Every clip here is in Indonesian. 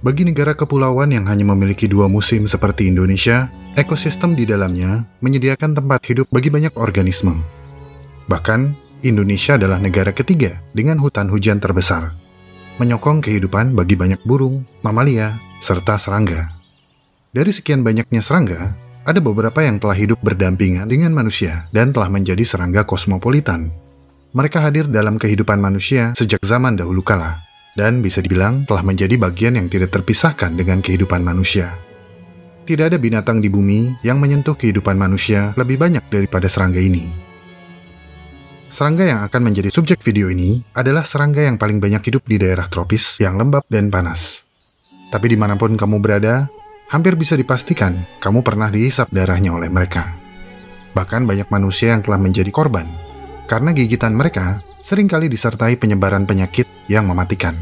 Bagi negara kepulauan yang hanya memiliki 2 musim seperti Indonesia, ekosistem di dalamnya menyediakan tempat hidup bagi banyak organisme. Bahkan, Indonesia adalah negara ketiga dengan hutan hujan terbesar, menyokong kehidupan bagi banyak burung, mamalia, serta serangga. Dari sekian banyaknya serangga, ada beberapa yang telah hidup berdampingan dengan manusia dan telah menjadi serangga kosmopolitan. Mereka hadir dalam kehidupan manusia sejak zaman dahulu kala, dan bisa dibilang telah menjadi bagian yang tidak terpisahkan dengan kehidupan manusia. Tidak ada binatang di bumi yang menyentuh kehidupan manusia lebih banyak daripada serangga ini. Serangga yang akan menjadi subjek video ini adalah serangga yang paling banyak hidup di daerah tropis yang lembab dan panas. Tapi dimanapun kamu berada, hampir bisa dipastikan kamu pernah dihisap darahnya oleh mereka. Bahkan banyak manusia yang telah menjadi korban, karena gigitan mereka seringkali disertai penyebaran penyakit yang mematikan.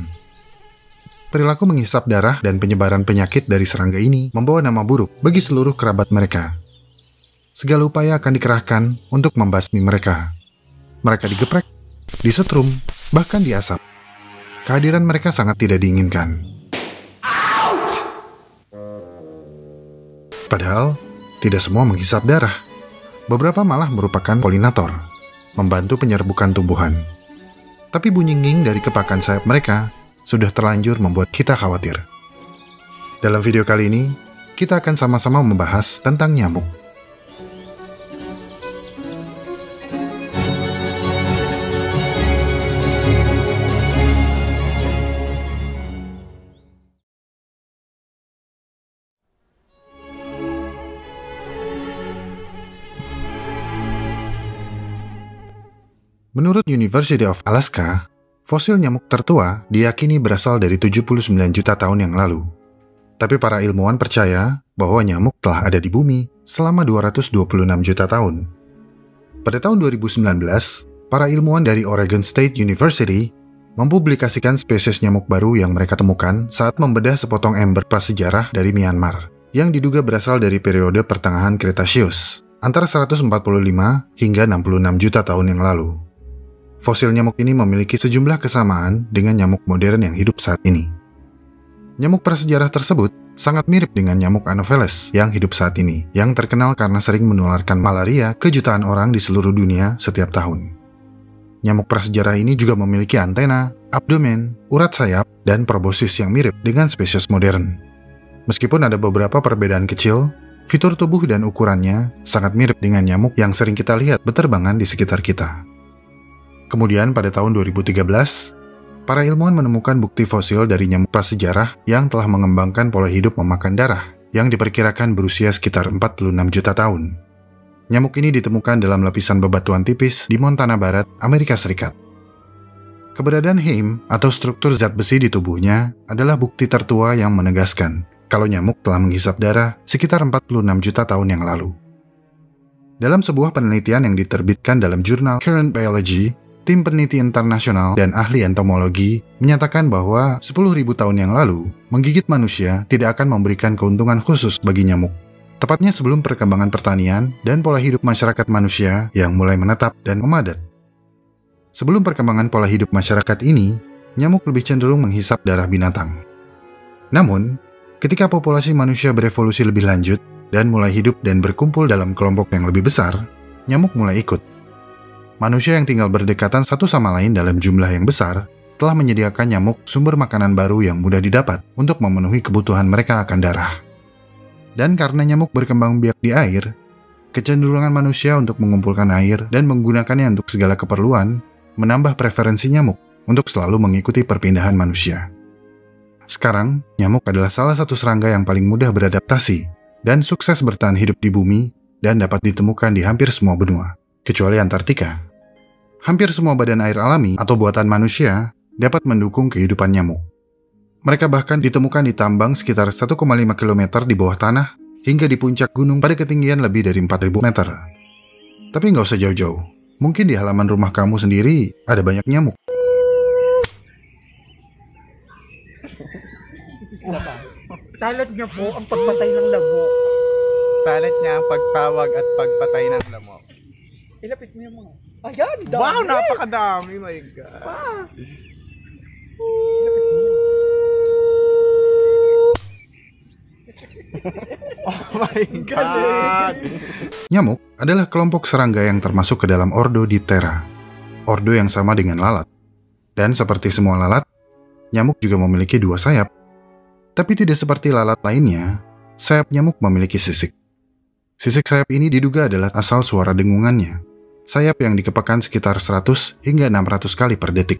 Perilaku menghisap darah dan penyebaran penyakit dari serangga ini membawa nama buruk bagi seluruh kerabat mereka. Segala upaya akan dikerahkan untuk membasmi mereka. Mereka digeprek, disetrum, bahkan diasap. Kehadiran mereka sangat tidak diinginkan. Padahal, tidak semua menghisap darah. Beberapa malah merupakan polinator, membantu penyerbukan tumbuhan. Tapi bunyi nging dari kepakan sayap mereka sudah terlanjur membuat kita khawatir. Dalam video kali ini, kita akan sama-sama membahas tentang nyamuk. Menurut University of Alaska, fosil nyamuk tertua diyakini berasal dari 79 juta tahun yang lalu. Tapi para ilmuwan percaya bahwa nyamuk telah ada di bumi selama 226 juta tahun. Pada tahun 2019, para ilmuwan dari Oregon State University mempublikasikan spesies nyamuk baru yang mereka temukan saat membedah sepotong ember prasejarah dari Myanmar, yang diduga berasal dari periode pertengahan Cretaceous, antara 145 hingga 66 juta tahun yang lalu. Fosil nyamuk ini memiliki sejumlah kesamaan dengan nyamuk modern yang hidup saat ini. Nyamuk prasejarah tersebut sangat mirip dengan nyamuk Anopheles yang hidup saat ini, yang terkenal karena sering menularkan malaria ke jutaan orang di seluruh dunia setiap tahun. Nyamuk prasejarah ini juga memiliki antena, abdomen, urat sayap, dan proboscis yang mirip dengan spesies modern. Meskipun ada beberapa perbedaan kecil, fitur tubuh dan ukurannya sangat mirip dengan nyamuk yang sering kita lihat berterbangan di sekitar kita. Kemudian pada tahun 2013, para ilmuwan menemukan bukti fosil dari nyamuk prasejarah yang telah mengembangkan pola hidup memakan darah yang diperkirakan berusia sekitar 46 juta tahun. Nyamuk ini ditemukan dalam lapisan bebatuan tipis di Montana Barat, Amerika Serikat. Keberadaan heim atau struktur zat besi di tubuhnya adalah bukti tertua yang menegaskan kalau nyamuk telah menghisap darah sekitar 46 juta tahun yang lalu. Dalam sebuah penelitian yang diterbitkan dalam jurnal Current Biology, tim peneliti internasional dan ahli entomologi menyatakan bahwa 10.000 tahun yang lalu, menggigit manusia tidak akan memberikan keuntungan khusus bagi nyamuk. Tepatnya sebelum perkembangan pertanian dan pola hidup masyarakat manusia yang mulai menetap dan memadat. Sebelum perkembangan pola hidup masyarakat ini, nyamuk lebih cenderung menghisap darah binatang. Namun, ketika populasi manusia berevolusi lebih lanjut dan mulai hidup dan berkumpul dalam kelompok yang lebih besar, nyamuk mulai ikut. Manusia yang tinggal berdekatan satu sama lain dalam jumlah yang besar telah menyediakan nyamuk sumber makanan baru yang mudah didapat untuk memenuhi kebutuhan mereka akan darah. Dan karena nyamuk berkembang biak di air, kecenderungan manusia untuk mengumpulkan air dan menggunakannya untuk segala keperluan menambah preferensi nyamuk untuk selalu mengikuti perpindahan manusia. Sekarang, nyamuk adalah salah satu serangga yang paling mudah beradaptasi dan sukses bertahan hidup di bumi dan dapat ditemukan di hampir semua benua, kecuali Antartika. Hampir semua badan air alami atau buatan manusia dapat mendukung kehidupan nyamuk. Mereka bahkan ditemukan di tambang sekitar 1,5 km di bawah tanah hingga di puncak gunung pada ketinggian lebih dari 4.000 meter. Tapi nggak usah jauh-jauh, mungkin di halaman rumah kamu sendiri ada banyak nyamuk. Talent niya po ang pagpatay ng lamok. Talent niya ang pagtawag at pagpatay ng lamok. Ilapit mo yung mga. Ayan, dami! Wow, napakadami, my God. Ilapit mo. Oh my god. Nyamuk adalah kelompok serangga yang termasuk ke dalam ordo Diptera, ordo yang sama dengan lalat. Dan seperti semua lalat, nyamuk juga memiliki 2 sayap. Tapi tidak seperti lalat lainnya, sayap nyamuk memiliki sisik. Sisik sayap ini diduga adalah asal suara dengungannya. Sayap yang dikepakkan sekitar 100 hingga 600 kali per detik.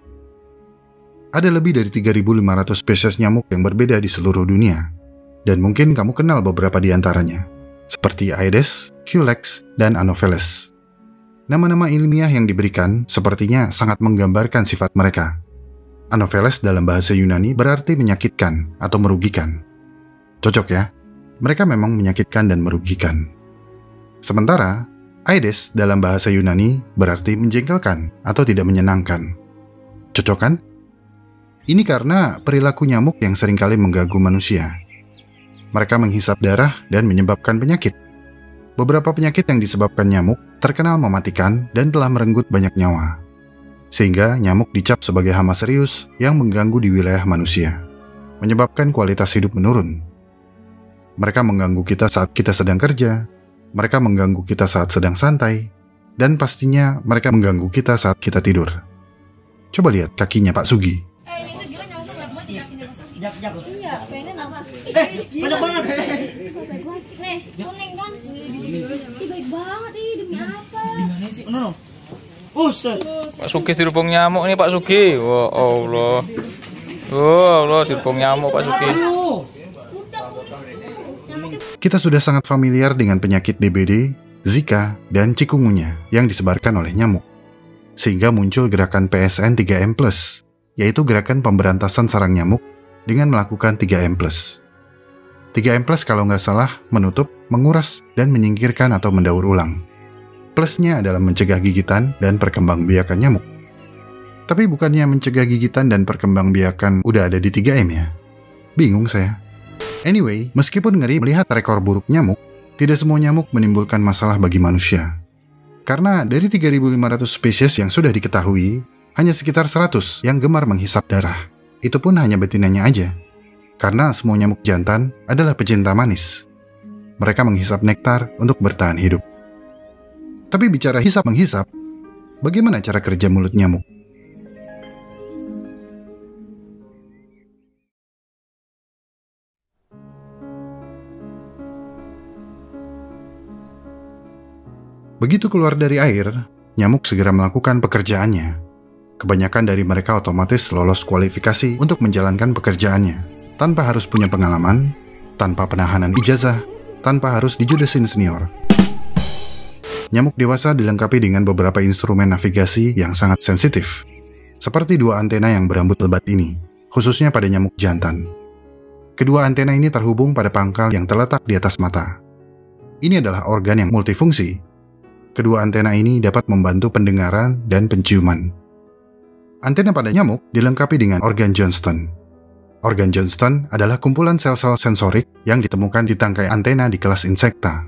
Ada lebih dari 3.500 spesies nyamuk yang berbeda di seluruh dunia. Dan mungkin kamu kenal beberapa di antaranya, seperti Aedes, Culex, dan Anopheles. Nama-nama ilmiah yang diberikan sepertinya sangat menggambarkan sifat mereka. Anopheles dalam bahasa Yunani berarti menyakitkan atau merugikan. Cocok ya? Mereka memang menyakitkan dan merugikan. Sementara, Aedes dalam bahasa Yunani berarti menjengkelkan atau tidak menyenangkan. Cocok kan? Ini karena perilaku nyamuk yang seringkali mengganggu manusia. Mereka menghisap darah dan menyebabkan penyakit. Beberapa penyakit yang disebabkan nyamuk terkenal mematikan dan telah merenggut banyak nyawa. Sehingga nyamuk dicap sebagai hama serius yang mengganggu di wilayah manusia, menyebabkan kualitas hidup menurun. Mereka mengganggu kita saat kita sedang kerja, mereka mengganggu kita saat sedang santai, dan pastinya mereka mengganggu kita saat kita tidur. Coba lihat kakinya Pak Sugi. Itu gila nyamuk banget di kakinya Mas Sugi. Iya, pengen apa? banyak banget. Baik banget. Nih, kuning kan? Baik banget demi apa? Gimana sih? No. Buset. Pak Sugi dirubung nyamuk nih Pak Sugi. Wah Allah. Wah Allah dirubung nyamuk Pak Sugi. Kita sudah sangat familiar dengan penyakit DBD, Zika, dan Chikungunya yang disebarkan oleh nyamuk. Sehingga muncul gerakan PSN 3M+, yaitu gerakan pemberantasan sarang nyamuk dengan melakukan 3M+. 3M+ kalau nggak salah menutup, menguras, dan menyingkirkan atau mendaur ulang. Plusnya adalah mencegah gigitan dan perkembangbiakan nyamuk. Tapi bukannya mencegah gigitan dan perkembangbiakan udah ada di 3M ya? Bingung saya. Anyway, meskipun ngeri melihat rekor buruk nyamuk, tidak semua nyamuk menimbulkan masalah bagi manusia. Karena dari 3.500 spesies yang sudah diketahui, hanya sekitar 100 yang gemar menghisap darah. Itu pun hanya betinanya aja. Karena semua nyamuk jantan adalah pecinta manis. Mereka menghisap nektar untuk bertahan hidup. Tapi bicara hisap-menghisap, bagaimana cara kerja mulut nyamuk? Begitu keluar dari air, nyamuk segera melakukan pekerjaannya. Kebanyakan dari mereka otomatis lolos kualifikasi untuk menjalankan pekerjaannya, tanpa harus punya pengalaman, tanpa penahanan ijazah, tanpa harus dijudesin senior. Nyamuk dewasa dilengkapi dengan beberapa instrumen navigasi yang sangat sensitif, seperti 2 antena yang berambut lebat ini, khususnya pada nyamuk jantan. Kedua antena ini terhubung pada pangkal yang terletak di atas mata. Ini adalah organ yang multifungsi. Kedua antena ini dapat membantu pendengaran dan penciuman. Antena pada nyamuk dilengkapi dengan organ Johnston. Organ Johnston adalah kumpulan sel-sel sensorik yang ditemukan di tangkai antena di kelas insekta.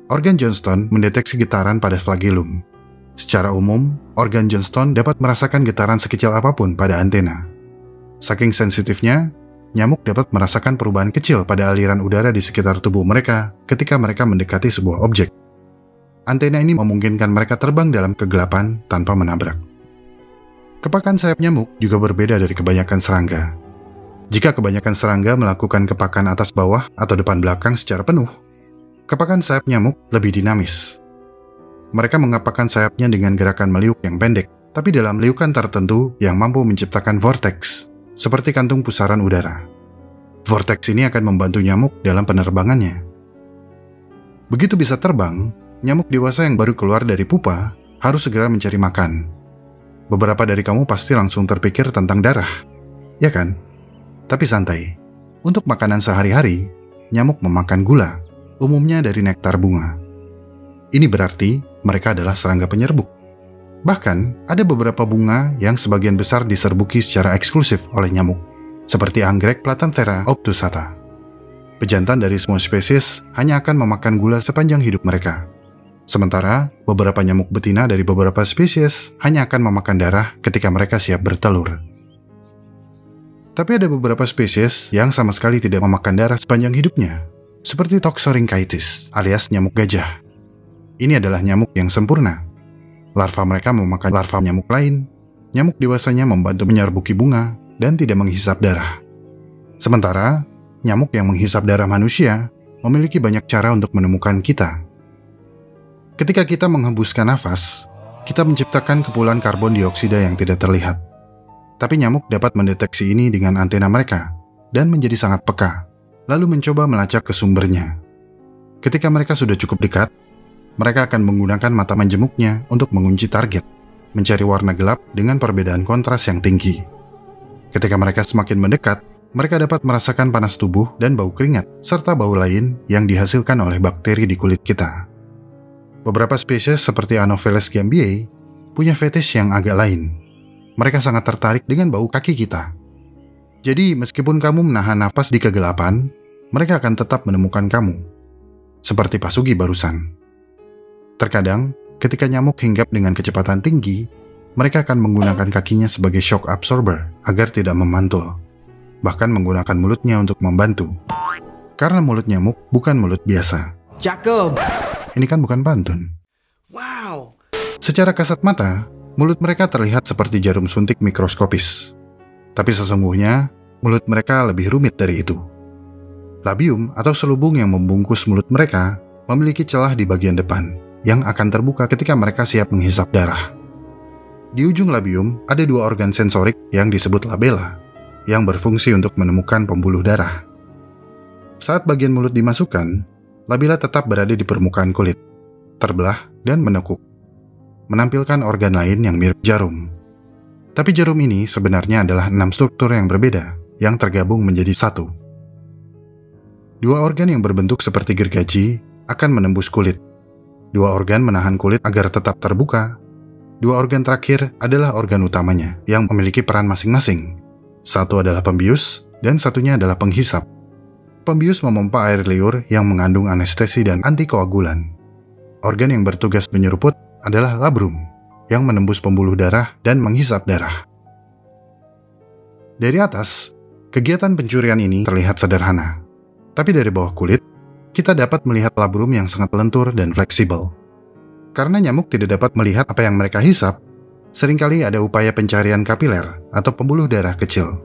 Organ Johnston mendeteksi getaran pada flagellum. Secara umum, organ Johnston dapat merasakan getaran sekecil apapun pada antena. Saking sensitifnya, nyamuk dapat merasakan perubahan kecil pada aliran udara di sekitar tubuh mereka ketika mereka mendekati sebuah objek. Antena ini memungkinkan mereka terbang dalam kegelapan tanpa menabrak. Kepakan sayap nyamuk juga berbeda dari kebanyakan serangga. Jika kebanyakan serangga melakukan kepakan atas bawah atau depan belakang secara penuh, kepakan sayap nyamuk lebih dinamis. Mereka mengepakkan sayapnya dengan gerakan meliuk yang pendek, tapi dalam liukan tertentu yang mampu menciptakan vortex, seperti kantung pusaran udara. Vortex ini akan membantu nyamuk dalam penerbangannya. Begitu bisa terbang, nyamuk dewasa yang baru keluar dari pupa harus segera mencari makan. Beberapa dari kamu pasti langsung terpikir tentang darah, ya kan? Tapi santai, untuk makanan sehari-hari, nyamuk memakan gula, umumnya dari nektar bunga. Ini berarti mereka adalah serangga penyerbuk. Bahkan, ada beberapa bunga yang sebagian besar diserbuki secara eksklusif oleh nyamuk, seperti anggrek Platanthera obtusata. Pejantan dari semua spesies hanya akan memakan gula sepanjang hidup mereka. Sementara, beberapa nyamuk betina dari beberapa spesies hanya akan memakan darah ketika mereka siap bertelur. Tapi ada beberapa spesies yang sama sekali tidak memakan darah sepanjang hidupnya, seperti Toxorynchitis alias nyamuk gajah. Ini adalah nyamuk yang sempurna. Larva mereka memakan larva nyamuk lain. Nyamuk dewasanya membantu menyerbuki bunga dan tidak menghisap darah. Sementara, nyamuk yang menghisap darah manusia memiliki banyak cara untuk menemukan kita. Ketika kita menghembuskan nafas, kita menciptakan kepulan karbon dioksida yang tidak terlihat. Tapi nyamuk dapat mendeteksi ini dengan antena mereka dan menjadi sangat peka, lalu mencoba melacak ke sumbernya. Ketika mereka sudah cukup dekat, mereka akan menggunakan mata menjemuknya untuk mengunci target, mencari warna gelap dengan perbedaan kontras yang tinggi. Ketika mereka semakin mendekat, mereka dapat merasakan panas tubuh dan bau keringat, serta bau lain yang dihasilkan oleh bakteri di kulit kita. Beberapa spesies seperti Anopheles gambiae punya fetish yang agak lain. Mereka sangat tertarik dengan bau kaki kita. Jadi, meskipun kamu menahan napas di kegelapan, mereka akan tetap menemukan kamu. Seperti Pak Sugi barusan. Terkadang, ketika nyamuk hinggap dengan kecepatan tinggi, mereka akan menggunakan kakinya sebagai shock absorber agar tidak memantul. Bahkan menggunakan mulutnya untuk membantu. Karena mulut nyamuk bukan mulut biasa. Cakep. Ini kan bukan pantun. Wow. Secara kasat mata, mulut mereka terlihat seperti jarum suntik mikroskopis. Tapi sesungguhnya, mulut mereka lebih rumit dari itu. Labium atau selubung yang membungkus mulut mereka memiliki celah di bagian depan yang akan terbuka ketika mereka siap menghisap darah. Di ujung labium ada dua organ sensorik yang disebut labella, yang berfungsi untuk menemukan pembuluh darah. Saat bagian mulut dimasukkan, labella tetap berada di permukaan kulit, terbelah dan menekuk, menampilkan organ lain yang mirip jarum. Tapi jarum ini sebenarnya adalah 6 struktur yang berbeda, yang tergabung menjadi satu. Dua organ yang berbentuk seperti gergaji akan menembus kulit. Dua organ menahan kulit agar tetap terbuka. Dua organ terakhir adalah organ utamanya, yang memiliki peran masing-masing. Satu adalah pembius, dan satunya adalah penghisap. Pembius memompa air liur yang mengandung anestesi dan antikoagulan. Organ yang bertugas menyeruput adalah labrum, yang menembus pembuluh darah dan menghisap darah. Dari atas, kegiatan pencurian ini terlihat sederhana. Tapi dari bawah kulit, kita dapat melihat labrum yang sangat lentur dan fleksibel. Karena nyamuk tidak dapat melihat apa yang mereka hisap, seringkali ada upaya pencarian kapiler atau pembuluh darah kecil.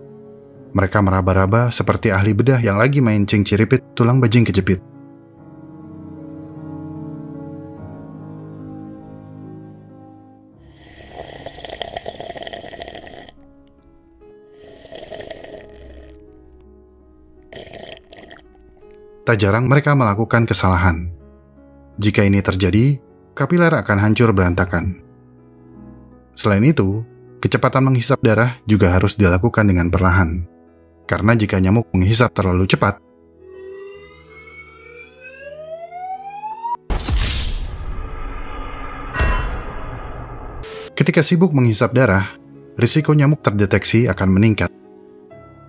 Mereka meraba-raba seperti ahli bedah yang lagi main cing-ciripit tulang bajing kejepit. Tak jarang mereka melakukan kesalahan. Jika ini terjadi, kapiler akan hancur berantakan. Selain itu, kecepatan menghisap darah juga harus dilakukan dengan perlahan. Karena jika nyamuk menghisap terlalu cepat, ketika sibuk menghisap darah, risiko nyamuk terdeteksi akan meningkat.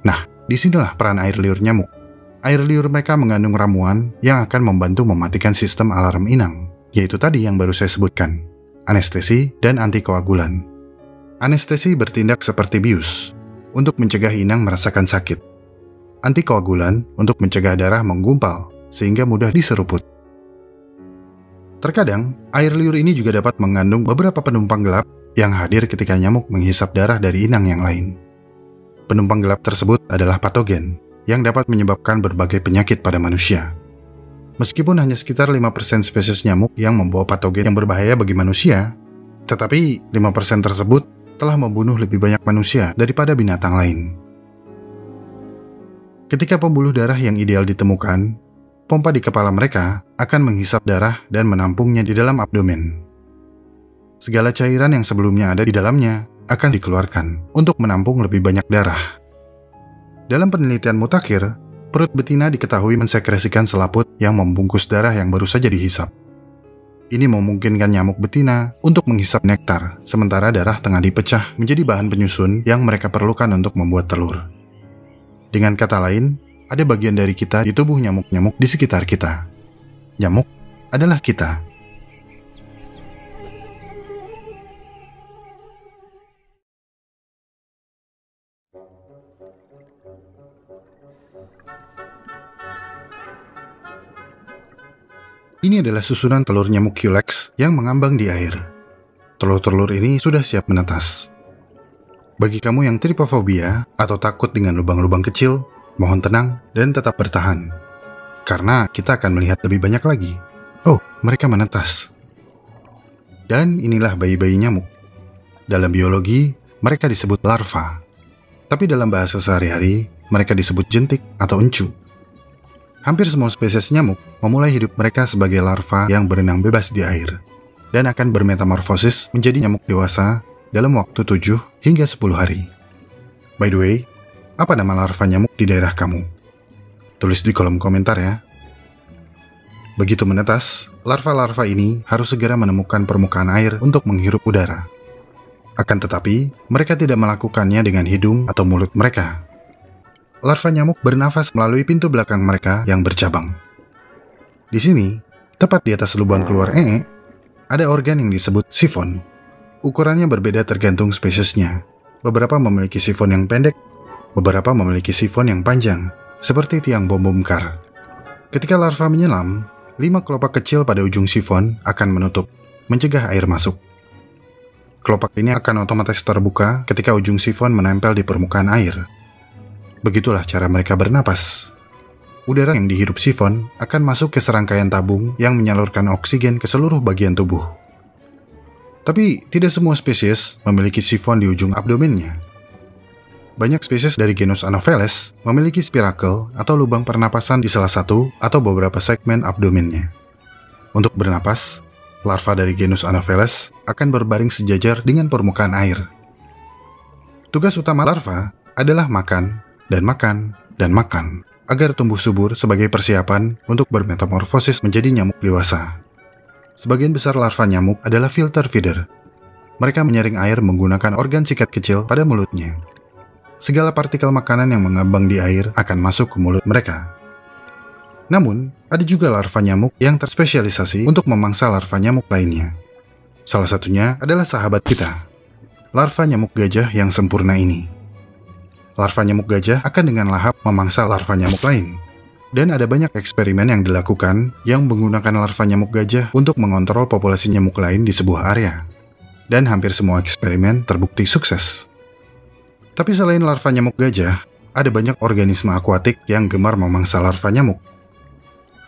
Nah, disinilah peran air liur nyamuk. Air liur mereka mengandung ramuan yang akan membantu mematikan sistem alarm inang, yaitu tadi yang baru saya sebutkan, anestesi dan antikoagulan. Anestesi bertindak seperti bius, untuk mencegah inang merasakan sakit. Antikoagulan untuk mencegah darah menggumpal, sehingga mudah diseruput. Terkadang, air liur ini juga dapat mengandung beberapa penumpang gelap yang hadir ketika nyamuk menghisap darah dari inang yang lain. Penumpang gelap tersebut adalah patogen, yang dapat menyebabkan berbagai penyakit pada manusia. Meskipun hanya sekitar 5% spesies nyamuk yang membawa patogen yang berbahaya bagi manusia, tetapi 5% tersebut telah membunuh lebih banyak manusia daripada binatang lain. Ketika pembuluh darah yang ideal ditemukan, pompa di kepala mereka akan menghisap darah dan menampungnya di dalam abdomen. Segala cairan yang sebelumnya ada di dalamnya akan dikeluarkan untuk menampung lebih banyak darah. Dalam penelitian mutakhir, perut betina diketahui mensekresikan selaput yang membungkus darah yang baru saja dihisap. Ini memungkinkan nyamuk betina untuk menghisap nektar, sementara darah tengah dipecah menjadi bahan penyusun yang mereka perlukan untuk membuat telur. Dengan kata lain, ada bagian dari kita di tubuh nyamuk-nyamuk di sekitar kita. Nyamuk adalah kita. Ini adalah susunan telur nyamuk Culex yang mengambang di air. Telur-telur ini sudah siap menetas. Bagi kamu yang tripofobia atau takut dengan lubang-lubang kecil, mohon tenang dan tetap bertahan. Karena kita akan melihat lebih banyak lagi. Oh, mereka menetas. Dan inilah bayi-bayi nyamuk. Dalam biologi, mereka disebut larva. Tapi dalam bahasa sehari-hari, mereka disebut jentik atau encu. Hampir semua spesies nyamuk memulai hidup mereka sebagai larva yang berenang bebas di air dan akan bermetamorfosis menjadi nyamuk dewasa dalam waktu 7 hingga 10 hari. By the way, apa nama larva nyamuk di daerah kamu? Tulis di kolom komentar ya. Begitu menetas, larva-larva ini harus segera menemukan permukaan air untuk menghirup udara. Akan tetapi, mereka tidak melakukannya dengan hidung atau mulut mereka. Larva nyamuk bernafas melalui pintu belakang mereka yang bercabang. Di sini, tepat di atas lubang keluar ada organ yang disebut sifon. Ukurannya berbeda tergantung spesiesnya. Beberapa memiliki sifon yang pendek, beberapa memiliki sifon yang panjang, seperti tiang bom kar. Ketika larva menyelam, 5 kelopak kecil pada ujung sifon akan menutup, mencegah air masuk. Kelopak ini akan otomatis terbuka ketika ujung sifon menempel di permukaan air. Begitulah cara mereka bernapas. Udara yang dihirup sifon akan masuk ke serangkaian tabung yang menyalurkan oksigen ke seluruh bagian tubuh. Tapi tidak semua spesies memiliki sifon di ujung abdomennya. Banyak spesies dari genus Anopheles memiliki spirakel atau lubang pernapasan di salah satu atau beberapa segmen abdomennya. Untuk bernapas, larva dari genus Anopheles akan berbaring sejajar dengan permukaan air. Tugas utama larva adalah makan, dan makan, dan makan, agar tumbuh subur sebagai persiapan untuk bermetamorfosis menjadi nyamuk dewasa. Sebagian besar larva nyamuk adalah filter feeder. Mereka menyaring air menggunakan organ sikat kecil pada mulutnya. Segala partikel makanan yang mengambang di air akan masuk ke mulut mereka. Namun, ada juga larva nyamuk yang terspesialisasi untuk memangsa larva nyamuk lainnya. Salah satunya adalah sahabat kita, larva nyamuk gajah yang sempurna ini. Larva nyamuk gajah akan dengan lahap memangsa larva nyamuk lain. Dan ada banyak eksperimen yang dilakukan yang menggunakan larva nyamuk gajah untuk mengontrol populasi nyamuk lain di sebuah area. Dan hampir semua eksperimen terbukti sukses. Tapi selain larva nyamuk gajah, ada banyak organisme akuatik yang gemar memangsa larva nyamuk.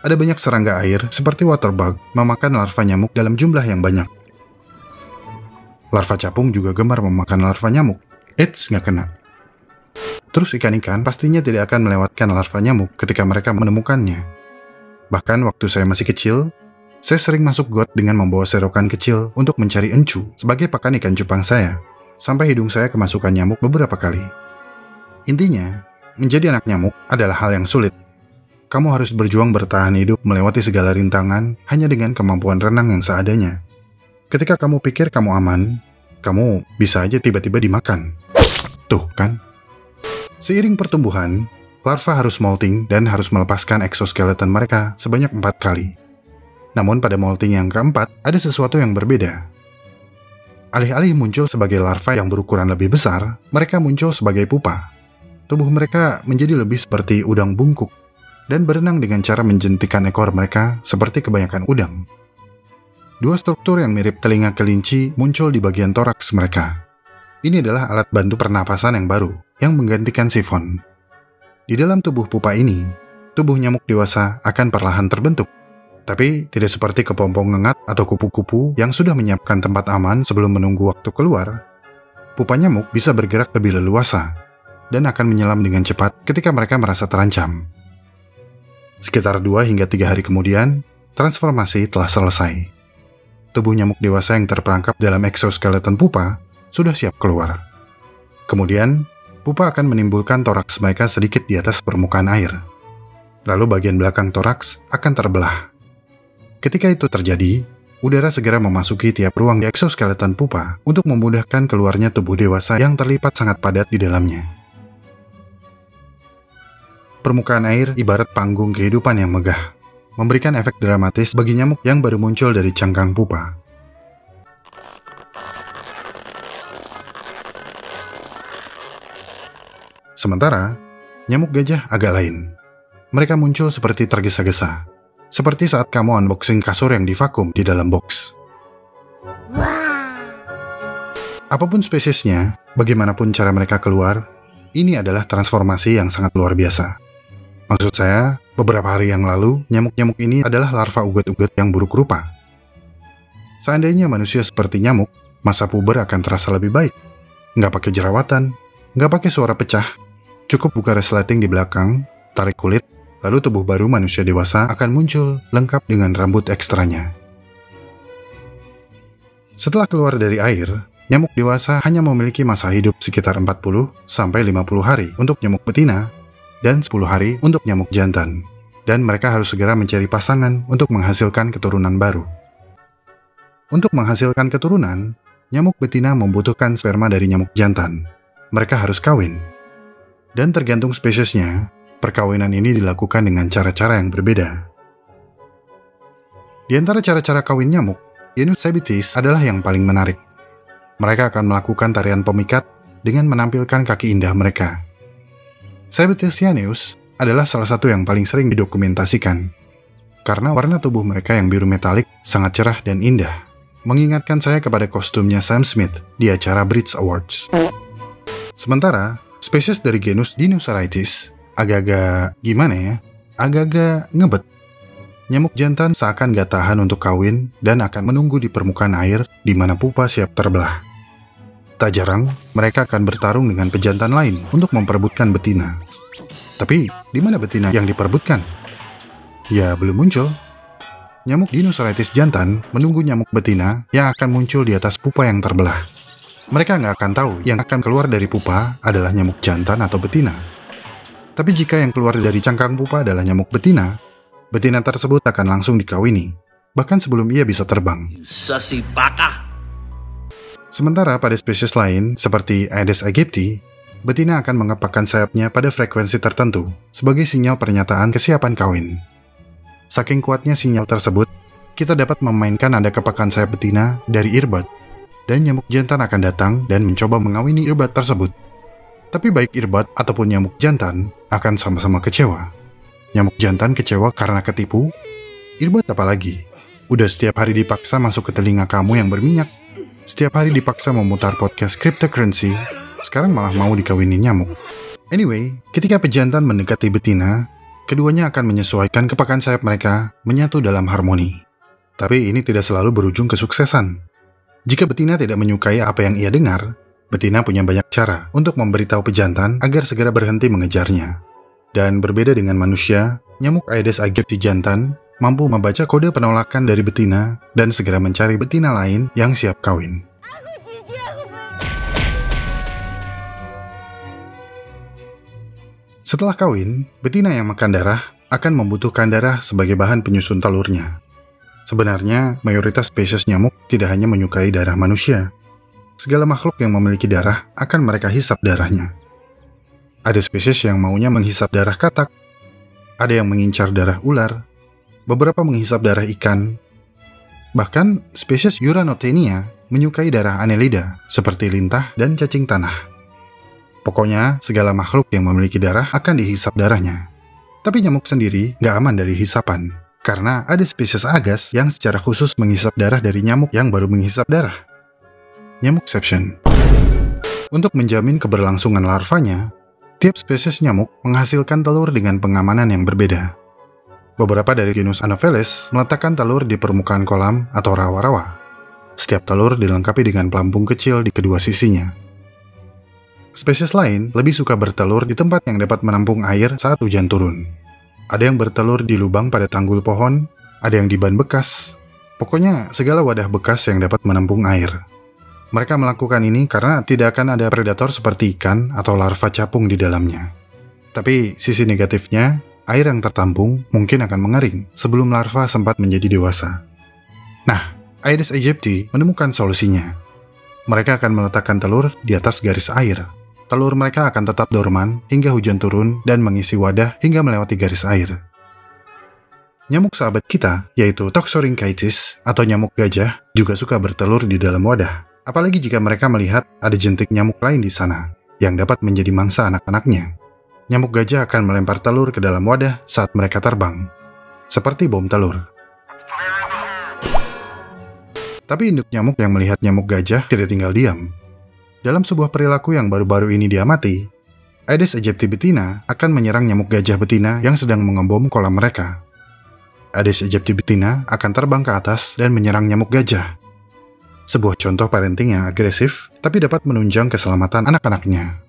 Ada banyak serangga air seperti waterbug memakan larva nyamuk dalam jumlah yang banyak. Larva capung juga gemar memakan larva nyamuk. Eits, nggak kena. Terus ikan-ikan pastinya tidak akan melewatkan larva nyamuk ketika mereka menemukannya. Bahkan waktu saya masih kecil, saya sering masuk got dengan membawa serokan kecil untuk mencari encu sebagai pakan ikan cupang saya, sampai hidung saya kemasukan nyamuk beberapa kali. Intinya, menjadi anak nyamuk adalah hal yang sulit. Kamu harus berjuang bertahan hidup melewati segala rintangan hanya dengan kemampuan renang yang seadanya. Ketika kamu pikir kamu aman, kamu bisa aja tiba-tiba dimakan. Tuh kan? Seiring pertumbuhan, larva harus molting dan harus melepaskan exoskeleton mereka sebanyak 4 kali. Namun pada molting yang keempat, ada sesuatu yang berbeda. Alih-alih muncul sebagai larva yang berukuran lebih besar, mereka muncul sebagai pupa. Tubuh mereka menjadi lebih seperti udang bungkuk, dan berenang dengan cara menjentikan ekor mereka seperti kebanyakan udang. Dua struktur yang mirip telinga kelinci muncul di bagian toraks mereka. Ini adalah alat bantu pernapasan yang baru, yang menggantikan sifon. Di dalam tubuh pupa ini, tubuh nyamuk dewasa akan perlahan terbentuk. Tapi tidak seperti kepompong ngengat atau kupu-kupu yang sudah menyiapkan tempat aman sebelum menunggu waktu keluar. Pupa nyamuk bisa bergerak lebih leluasa, dan akan menyelam dengan cepat ketika mereka merasa terancam. Sekitar 2 hingga 3 hari kemudian, transformasi telah selesai. Tubuh nyamuk dewasa yang terperangkap dalam exoskeleton pupa sudah siap keluar. Kemudian, pupa akan menimbulkan toraks mereka sedikit di atas permukaan air. Lalu bagian belakang toraks akan terbelah. Ketika itu terjadi, udara segera memasuki tiap ruang di exoskeleton pupa untuk memudahkan keluarnya tubuh dewasa yang terlipat sangat padat di dalamnya. Permukaan air ibarat panggung kehidupan yang megah, memberikan efek dramatis bagi nyamuk yang baru muncul dari cangkang pupa. Sementara, nyamuk gajah agak lain. Mereka muncul seperti tergesa-gesa, seperti saat kamu unboxing kasur yang divakum di dalam box. Apapun spesiesnya, bagaimanapun cara mereka keluar, ini adalah transformasi yang sangat luar biasa. Maksud saya, beberapa hari yang lalu, nyamuk-nyamuk ini adalah larva ugat-ugat yang buruk rupa. Seandainya manusia seperti nyamuk, masa puber akan terasa lebih baik. Nggak pakai jerawatan, nggak pakai suara pecah, cukup buka resleting di belakang, tarik kulit, lalu tubuh baru manusia dewasa akan muncul lengkap dengan rambut ekstranya. Setelah keluar dari air, nyamuk dewasa hanya memiliki masa hidup sekitar 40-50 hari untuk nyamuk betina dan 10 hari untuk nyamuk jantan. Dan mereka harus segera mencari pasangan untuk menghasilkan keturunan baru. Untuk menghasilkan keturunan, nyamuk betina membutuhkan sperma dari nyamuk jantan. Mereka harus kawin. Dan tergantung spesiesnya, perkawinan ini dilakukan dengan cara-cara yang berbeda. Di antara cara-cara kawin nyamuk, genus Cebitis adalah yang paling menarik. Mereka akan melakukan tarian pemikat dengan menampilkan kaki indah mereka. Cebitis yaneus adalah salah satu yang paling sering didokumentasikan. Karena warna tubuh mereka yang biru metalik sangat cerah dan indah, mengingatkan saya kepada kostumnya Sam Smith di acara Brit Awards. Sementara, spesies dari genus Dinocerathes agak-agak ngebet. Nyamuk jantan seakan gak tahan untuk kawin dan akan menunggu di permukaan air di mana pupa siap terbelah. Tak jarang, mereka akan bertarung dengan pejantan lain untuk memperebutkan betina. Tapi, di mana betina yang diperebutkan? Ya, belum muncul. Nyamuk Dinocerathes jantan menunggu nyamuk betina yang akan muncul di atas pupa yang terbelah. Mereka nggak akan tahu yang akan keluar dari pupa adalah nyamuk jantan atau betina. Tapi jika yang keluar dari cangkang pupa adalah nyamuk betina, betina tersebut akan langsung dikawini, bahkan sebelum ia bisa terbang. Sementara pada spesies lain, seperti Aedes aegypti, betina akan mengepakkan sayapnya pada frekuensi tertentu sebagai sinyal pernyataan kesiapan kawin. Saking kuatnya sinyal tersebut, kita dapat memainkan nada kepakan sayap betina dari earbud, dan nyamuk jantan akan datang dan mencoba mengawini earbud tersebut. Tapi baik earbud ataupun nyamuk jantan akan sama-sama kecewa. Nyamuk jantan kecewa karena ketipu, earbud apalagi. Udah setiap hari dipaksa masuk ke telinga kamu yang berminyak, setiap hari dipaksa memutar podcast cryptocurrency, sekarang malah mau dikawini nyamuk. Anyway, ketika pejantan mendekati betina, keduanya akan menyesuaikan kepakan sayap mereka menyatu dalam harmoni. Tapi ini tidak selalu berujung kesuksesan. Jika betina tidak menyukai apa yang ia dengar, betina punya banyak cara untuk memberitahu pejantan agar segera berhenti mengejarnya. Dan berbeda dengan manusia, nyamuk Aedes aegypti jantan mampu membaca kode penolakan dari betina dan segera mencari betina lain yang siap kawin. Setelah kawin, betina yang makan darah akan membutuhkan darah sebagai bahan penyusun telurnya. Sebenarnya, mayoritas spesies nyamuk tidak hanya menyukai darah manusia. Segala makhluk yang memiliki darah akan mereka hisap darahnya. Ada spesies yang maunya menghisap darah katak, ada yang mengincar darah ular, beberapa menghisap darah ikan. Bahkan, spesies Uranotenia menyukai darah Annelida seperti lintah dan cacing tanah. Pokoknya, segala makhluk yang memiliki darah akan dihisap darahnya. Tapi nyamuk sendiri nggak aman dari hisapan, karena ada spesies agas yang secara khusus menghisap darah dari nyamuk yang baru menghisap darah. Nyamukception. Untuk menjamin keberlangsungan larvanya, tiap spesies nyamuk menghasilkan telur dengan pengamanan yang berbeda. Beberapa dari genus Anopheles meletakkan telur di permukaan kolam atau rawa-rawa. Setiap telur dilengkapi dengan pelampung kecil di kedua sisinya. Spesies lain lebih suka bertelur di tempat yang dapat menampung air saat hujan turun. Ada yang bertelur di lubang pada tanggul pohon, ada yang di ban bekas. Pokoknya segala wadah bekas yang dapat menampung air. Mereka melakukan ini karena tidak akan ada predator seperti ikan atau larva capung di dalamnya. Tapi sisi negatifnya, air yang tertampung mungkin akan mengering sebelum larva sempat menjadi dewasa. Nah, Aedes aegypti menemukan solusinya. Mereka akan meletakkan telur di atas garis air. Telur mereka akan tetap dorman hingga hujan turun dan mengisi wadah hingga melewati garis air. Nyamuk sahabat kita, yaitu Toxorhynchitis atau nyamuk gajah, juga suka bertelur di dalam wadah. Apalagi jika mereka melihat ada jentik nyamuk lain di sana, yang dapat menjadi mangsa anak-anaknya. Nyamuk gajah akan melempar telur ke dalam wadah saat mereka terbang. seperti bom telur. Tapi induk nyamuk yang melihat nyamuk gajah tidak tinggal diam. Dalam sebuah perilaku yang baru-baru ini diamati, Aedes aegypti betina akan menyerang nyamuk gajah betina yang sedang mengebom kolam mereka. Aedes aegypti betina akan terbang ke atas dan menyerang nyamuk gajah. Sebuah contoh parenting yang agresif, tapi dapat menunjang keselamatan anak-anaknya.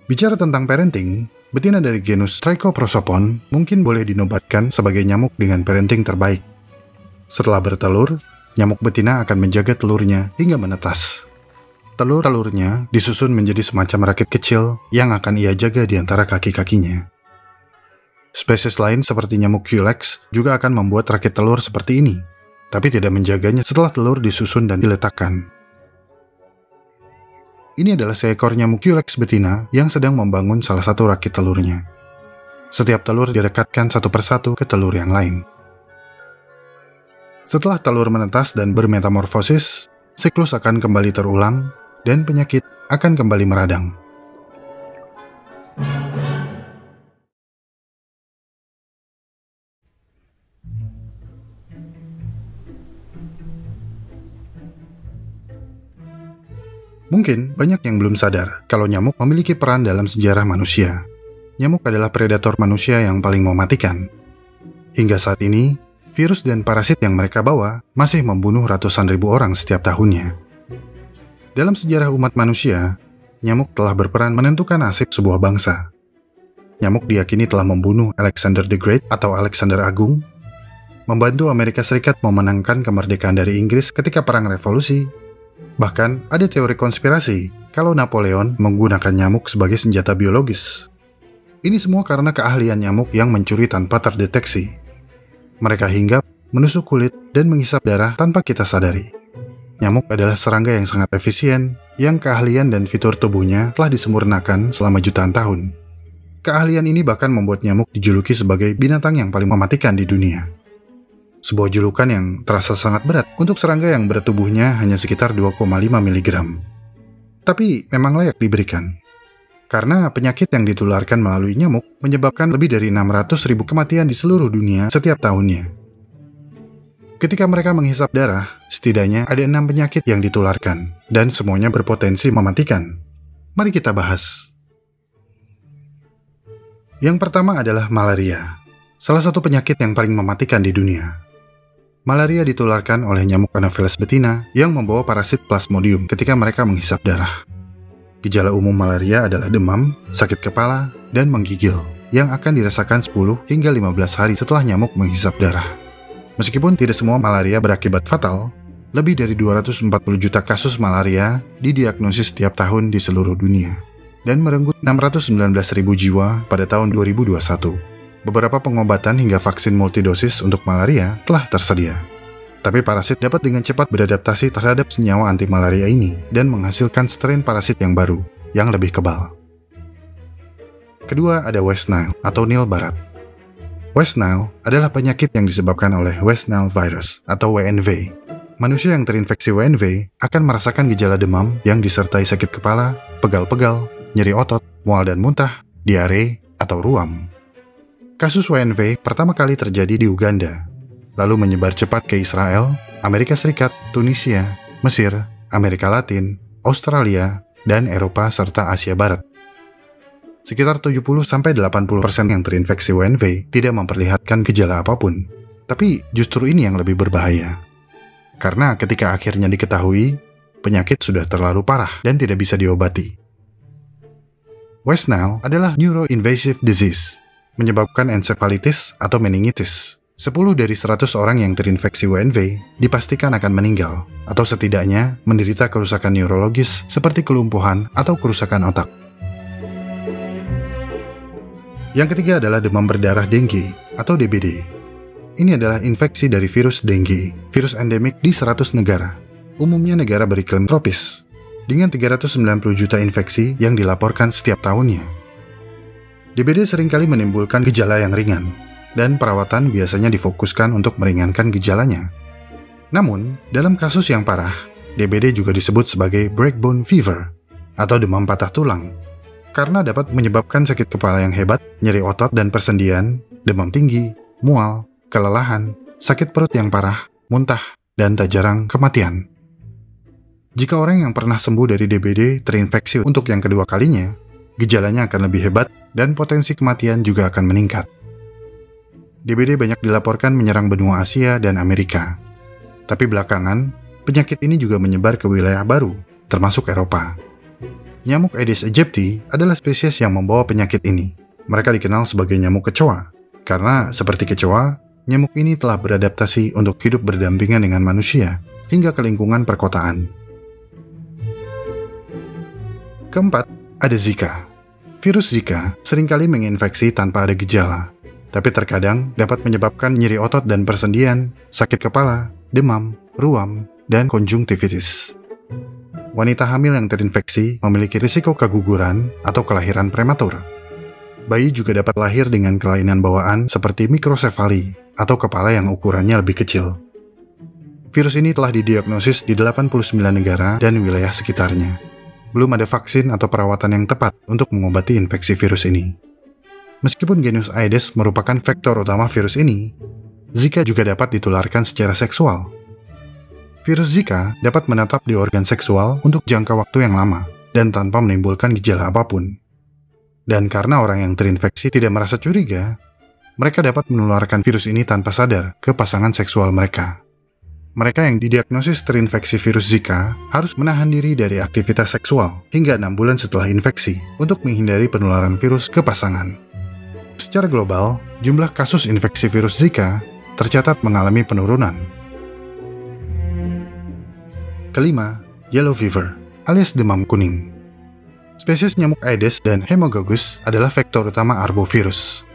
Bicara tentang parenting, betina dari genus Trichoprosopon mungkin boleh dinobatkan sebagai nyamuk dengan parenting terbaik. Setelah bertelur, nyamuk betina akan menjaga telurnya hingga menetas. Telur-telurnya disusun menjadi semacam rakit kecil yang akan ia jaga di antara kaki-kakinya. Spesies lain seperti nyamuk Culex juga akan membuat rakit telur seperti ini, tapi tidak menjaganya setelah telur disusun dan diletakkan. Ini adalah seekor nyamuk Culex betina yang sedang membangun salah satu rakit telurnya. Setiap telur direkatkan satu persatu ke telur yang lain. Setelah telur menetas dan bermetamorfosis, siklus akan kembali terulang dan penyakit akan kembali meradang. Mungkin banyak yang belum sadar kalau nyamuk memiliki peran dalam sejarah manusia. Nyamuk adalah predator manusia yang paling mematikan. Hingga saat ini, virus dan parasit yang mereka bawa masih membunuh ratusan ribu orang setiap tahunnya. Dalam sejarah umat manusia, nyamuk telah berperan menentukan nasib sebuah bangsa. Nyamuk diyakini telah membunuh Alexander the Great atau Alexander Agung, membantu Amerika Serikat memenangkan kemerdekaan dari Inggris ketika Perang Revolusi. Bahkan ada teori konspirasi kalau Napoleon menggunakan nyamuk sebagai senjata biologis. Ini semua karena keahlian nyamuk yang mencuri tanpa terdeteksi. Mereka hinggap, menusuk kulit, dan menghisap darah tanpa kita sadari. Nyamuk adalah serangga yang sangat efisien, yang keahlian dan fitur tubuhnya telah disempurnakan selama jutaan tahun. Keahlian ini bahkan membuat nyamuk dijuluki sebagai binatang yang paling mematikan di dunia. Sebuah julukan yang terasa sangat berat untuk serangga yang berat tubuhnya hanya sekitar 2,5 mg. Tapi memang layak diberikan. Karena penyakit yang ditularkan melalui nyamuk menyebabkan lebih dari 600.000 kematian di seluruh dunia setiap tahunnya. Ketika mereka menghisap darah, setidaknya ada 6 penyakit yang ditularkan, dan semuanya berpotensi mematikan. Mari kita bahas. Yang pertama adalah malaria, salah satu penyakit yang paling mematikan di dunia. Malaria ditularkan oleh nyamuk Anopheles betina yang membawa parasit Plasmodium ketika mereka menghisap darah. Gejala umum malaria adalah demam, sakit kepala, dan menggigil, yang akan dirasakan 10 hingga 15 hari setelah nyamuk menghisap darah. Meskipun tidak semua malaria berakibat fatal, lebih dari 240 juta kasus malaria didiagnosis setiap tahun di seluruh dunia, dan merenggut 619.000 jiwa pada tahun 2021. Beberapa pengobatan hingga vaksin multidosis untuk malaria telah tersedia. Tapi parasit dapat dengan cepat beradaptasi terhadap senyawa anti malaria ini dan menghasilkan strain parasit yang baru, yang lebih kebal. Kedua ada West Nile atau Nil Barat. West Nile adalah penyakit yang disebabkan oleh West Nile virus atau WNV. Manusia yang terinfeksi WNV akan merasakan gejala demam yang disertai sakit kepala, pegal-pegal, nyeri otot, mual dan muntah, diare, atau ruam. Kasus WNV pertama kali terjadi di Uganda, lalu menyebar cepat ke Israel, Amerika Serikat, Tunisia, Mesir, Amerika Latin, Australia, dan Eropa serta Asia Barat. Sekitar 70-80% yang terinfeksi WNV tidak memperlihatkan gejala apapun. Tapi justru ini yang lebih berbahaya. Karena ketika akhirnya diketahui, penyakit sudah terlalu parah dan tidak bisa diobati. West Nile adalah neuroinvasive disease, menyebabkan encephalitis atau meningitis. 10 dari 100 orang yang terinfeksi WNV dipastikan akan meninggal, atau setidaknya menderita kerusakan neurologis seperti kelumpuhan atau kerusakan otak. Yang ketiga adalah demam berdarah dengue atau DBD. Ini adalah infeksi dari virus dengue, virus endemik di 100 negara. Umumnya negara beriklim tropis, dengan 390 juta infeksi yang dilaporkan setiap tahunnya. DBD seringkali menimbulkan gejala yang ringan, dan perawatan biasanya difokuskan untuk meringankan gejalanya. Namun, dalam kasus yang parah, DBD juga disebut sebagai breakbone fever atau demam patah tulang, karena dapat menyebabkan sakit kepala yang hebat, nyeri otot dan persendian, demam tinggi, mual, kelelahan, sakit perut yang parah, muntah, dan tak jarang kematian. Jika orang yang pernah sembuh dari DBD terinfeksi untuk yang kedua kalinya, gejalanya akan lebih hebat dan potensi kematian juga akan meningkat. DBD banyak dilaporkan menyerang benua Asia dan Amerika. Tapi belakangan, penyakit ini juga menyebar ke wilayah baru, termasuk Eropa. Nyamuk Aedes aegypti adalah spesies yang membawa penyakit ini. Mereka dikenal sebagai nyamuk kecoa, karena seperti kecoa, nyamuk ini telah beradaptasi untuk hidup berdampingan dengan manusia hingga ke lingkungan perkotaan. Keempat, ada Zika. Virus Zika seringkali menginfeksi tanpa ada gejala, tapi terkadang dapat menyebabkan nyeri otot dan persendian, sakit kepala, demam, ruam, dan konjungtivitis. Wanita hamil yang terinfeksi memiliki risiko keguguran atau kelahiran prematur. Bayi juga dapat lahir dengan kelainan bawaan seperti mikrosefali atau kepala yang ukurannya lebih kecil. Virus ini telah didiagnosis di 89 negara dan wilayah sekitarnya. Belum ada vaksin atau perawatan yang tepat untuk mengobati infeksi virus ini. Meskipun genus Aedes merupakan vektor utama virus ini, Zika juga dapat ditularkan secara seksual. Virus Zika dapat menetap di organ seksual untuk jangka waktu yang lama dan tanpa menimbulkan gejala apapun. Dan karena orang yang terinfeksi tidak merasa curiga, mereka dapat menularkan virus ini tanpa sadar ke pasangan seksual mereka. Mereka yang didiagnosis terinfeksi virus Zika harus menahan diri dari aktivitas seksual hingga 6 bulan setelah infeksi untuk menghindari penularan virus ke pasangan. Secara global, jumlah kasus infeksi virus Zika tercatat mengalami penurunan. Kelima, yellow fever, alias demam kuning. Spesies nyamuk Aedes dan Haemococcus adalah vektor utama arbovirus.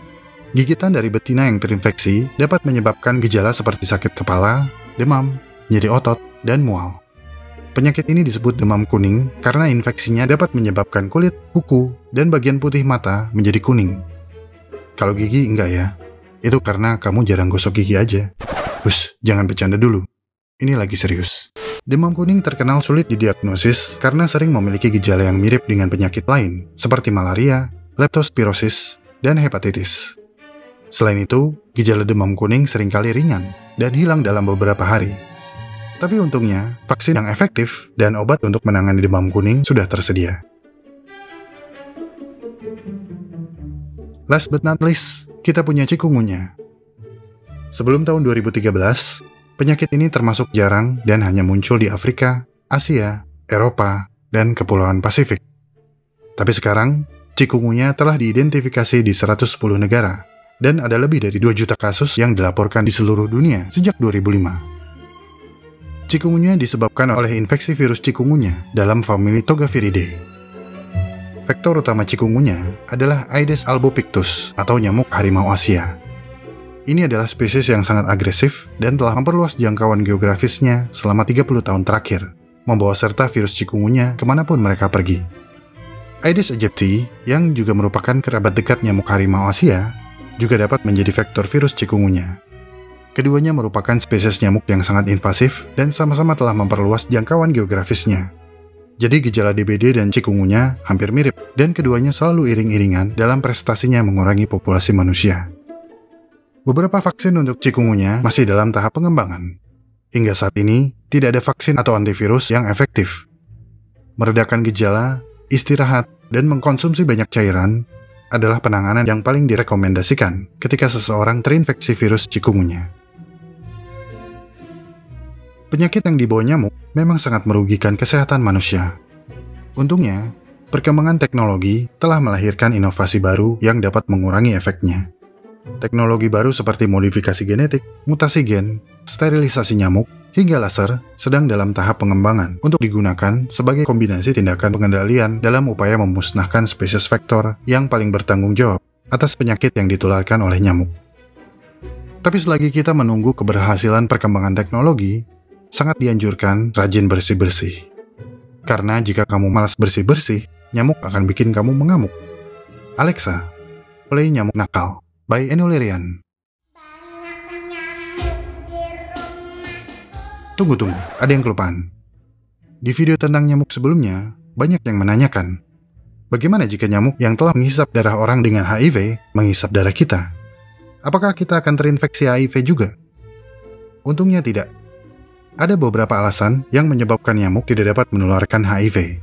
Gigitan dari betina yang terinfeksi dapat menyebabkan gejala seperti sakit kepala, demam, nyeri otot, dan mual. Penyakit ini disebut demam kuning karena infeksinya dapat menyebabkan kulit, kuku, dan bagian putih mata menjadi kuning. Kalau gigi enggak ya, itu karena kamu jarang gosok gigi aja. Jangan bercanda dulu. Ini lagi serius. Demam kuning terkenal sulit didiagnosis karena sering memiliki gejala yang mirip dengan penyakit lain, seperti malaria, leptospirosis, dan hepatitis. Selain itu, gejala demam kuning seringkali ringan dan hilang dalam beberapa hari. Tapi untungnya, vaksin yang efektif dan obat untuk menangani demam kuning sudah tersedia. Last but not least, kita punya cikungunya. Sebelum tahun 2013, penyakit ini termasuk jarang dan hanya muncul di Afrika, Asia, Eropa, dan Kepulauan Pasifik. Tapi sekarang, cikungunya telah diidentifikasi di 110 negara, dan ada lebih dari 2 juta kasus yang dilaporkan di seluruh dunia sejak 2005. Cikungunya disebabkan oleh infeksi virus cikungunya dalam famili Togaviridae. Vektor utama cikungunya adalah Aedes albopictus atau nyamuk harimau Asia. Ini adalah spesies yang sangat agresif dan telah memperluas jangkauan geografisnya selama 30 tahun terakhir, membawa serta virus cikungunya kemanapun mereka pergi. Aedes aegypti, yang juga merupakan kerabat dekat nyamuk harimau Asia, juga dapat menjadi vektor virus cikungunya. Keduanya merupakan spesies nyamuk yang sangat invasif dan sama-sama telah memperluas jangkauan geografisnya. Jadi gejala DBD dan cikungunya hampir mirip, dan keduanya selalu iring-iringan dalam prestasinya mengurangi populasi manusia. Beberapa vaksin untuk cikungunya masih dalam tahap pengembangan. Hingga saat ini, tidak ada vaksin atau antivirus yang efektif. Meredakan gejala, istirahat, dan mengkonsumsi banyak cairan adalah penanganan yang paling direkomendasikan ketika seseorang terinfeksi virus cikungunya. Penyakit yang dibawa nyamuk memang sangat merugikan kesehatan manusia. Untungnya, perkembangan teknologi telah melahirkan inovasi baru yang dapat mengurangi efeknya. Teknologi baru seperti modifikasi genetik, mutasi gen, sterilisasi nyamuk, hingga laser sedang dalam tahap pengembangan untuk digunakan sebagai kombinasi tindakan pengendalian dalam upaya memusnahkan spesies vektor yang paling bertanggung jawab atas penyakit yang ditularkan oleh nyamuk. Tapi selagi kita menunggu keberhasilan perkembangan teknologi, sangat dianjurkan rajin bersih-bersih. Karena jika kamu malas bersih-bersih, nyamuk akan bikin kamu mengamuk. Alexa, play Nyamuk Nakal by Enno Lerian. Tunggu, ada yang kelupaan. Di video tentang nyamuk sebelumnya, banyak yang menanyakan, bagaimana jika nyamuk yang telah menghisap darah orang dengan HIV menghisap darah kita? apakah kita akan terinfeksi HIV juga? Untungnya tidak. Ada beberapa alasan yang menyebabkan nyamuk tidak dapat menularkan HIV.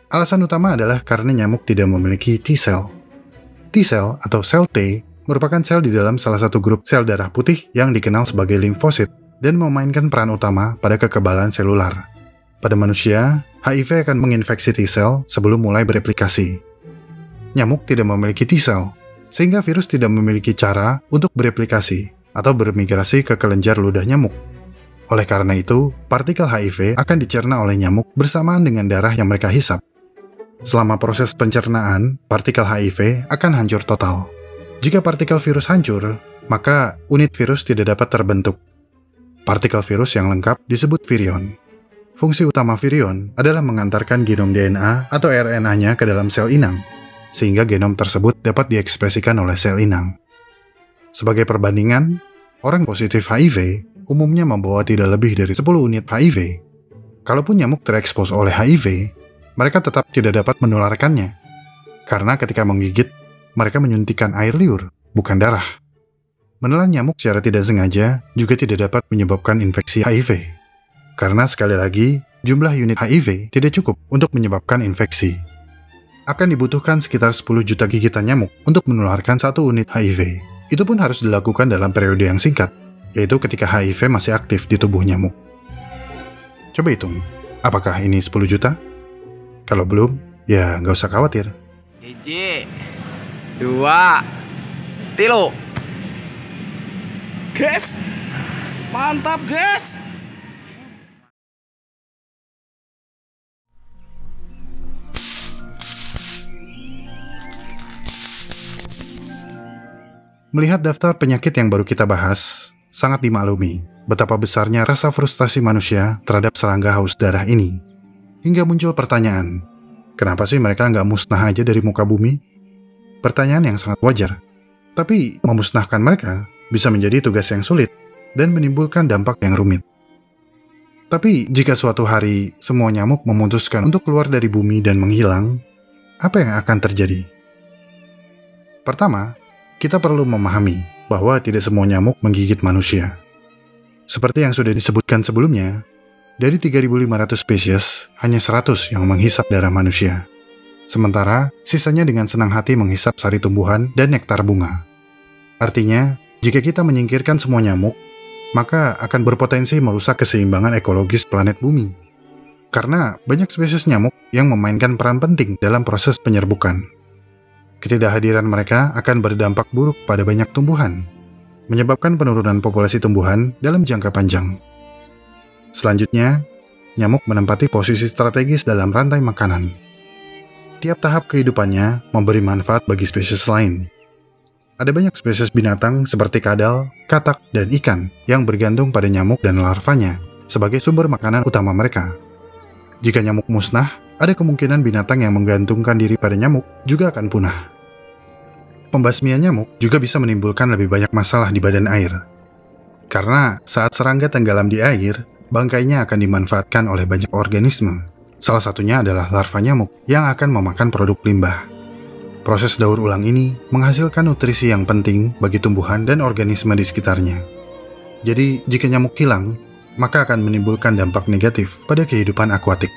Alasan utama adalah karena nyamuk tidak memiliki T-cell. T-cell atau sel T merupakan sel di dalam salah satu grup sel darah putih yang dikenal sebagai limfosit dan memainkan peran utama pada kekebalan selular. Pada manusia, HIV akan menginfeksi T-cell sebelum mulai bereplikasi. Nyamuk tidak memiliki T-cell, sehingga virus tidak memiliki cara untuk bereplikasi atau bermigrasi ke kelenjar ludah nyamuk. Oleh karena itu, partikel HIV akan dicerna oleh nyamuk bersamaan dengan darah yang mereka hisap. Selama proses pencernaan, partikel HIV akan hancur total. Jika partikel virus hancur, maka unit virus tidak dapat terbentuk. Partikel virus yang lengkap disebut virion. Fungsi utama virion adalah mengantarkan genom DNA atau RNA-nya ke dalam sel inang, sehingga genom tersebut dapat diekspresikan oleh sel inang. Sebagai perbandingan, orang positif HIV umumnya membawa tidak lebih dari 10 unit HIV. Kalaupun nyamuk terekspos oleh HIV, mereka tetap tidak dapat menularkannya. Karena ketika menggigit, mereka menyuntikkan air liur, bukan darah. Menelan nyamuk secara tidak sengaja juga tidak dapat menyebabkan infeksi HIV. Karena sekali lagi, jumlah unit HIV tidak cukup untuk menyebabkan infeksi. Akan dibutuhkan sekitar 10 juta gigitan nyamuk untuk menularkan 1 unit HIV. Itu pun harus dilakukan dalam periode yang singkat, yaitu ketika HIV masih aktif di tubuh nyamuk. Coba hitung, apakah ini 10 juta? Kalau belum, ya nggak usah khawatir. 1, 2, 3. Guys, mantap guys. Melihat daftar penyakit yang baru kita bahas, sangat dimaklumi betapa besarnya rasa frustasi manusia terhadap serangga haus darah ini. Hingga muncul pertanyaan, kenapa sih mereka nggak musnah aja dari muka bumi? Pertanyaan yang sangat wajar. Tapi memusnahkan mereka bisa menjadi tugas yang sulit dan menimbulkan dampak yang rumit. Tapi jika suatu hari semua nyamuk memutuskan untuk keluar dari bumi dan menghilang, apa yang akan terjadi? Pertama, kita perlu memahami bahwa tidak semua nyamuk menggigit manusia. Seperti yang sudah disebutkan sebelumnya, dari 3.500 spesies, hanya 100 yang menghisap darah manusia. Sementara, sisanya dengan senang hati menghisap sari tumbuhan dan nektar bunga. Artinya, jika kita menyingkirkan semua nyamuk, maka akan berpotensi merusak keseimbangan ekologis planet bumi. Karena banyak spesies nyamuk yang memainkan peran penting dalam proses penyerbukan. Ketidakhadiran mereka akan berdampak buruk pada banyak tumbuhan, menyebabkan penurunan populasi tumbuhan dalam jangka panjang. Selanjutnya, nyamuk menempati posisi strategis dalam rantai makanan. Tiap tahap kehidupannya memberi manfaat bagi spesies lain. Ada banyak spesies binatang seperti kadal, katak, dan ikan yang bergantung pada nyamuk dan larvanya sebagai sumber makanan utama mereka. Jika nyamuk musnah, ada kemungkinan binatang yang menggantungkan diri pada nyamuk juga akan punah. Pembasmian nyamuk juga bisa menimbulkan lebih banyak masalah di badan air. Karena saat serangga tenggelam di air, bangkainya akan dimanfaatkan oleh banyak organisme. Salah satunya adalah larva nyamuk yang akan memakan produk limbah. Proses daur ulang ini menghasilkan nutrisi yang penting bagi tumbuhan dan organisme di sekitarnya. Jadi, jika nyamuk hilang, maka akan menimbulkan dampak negatif pada kehidupan akuatik.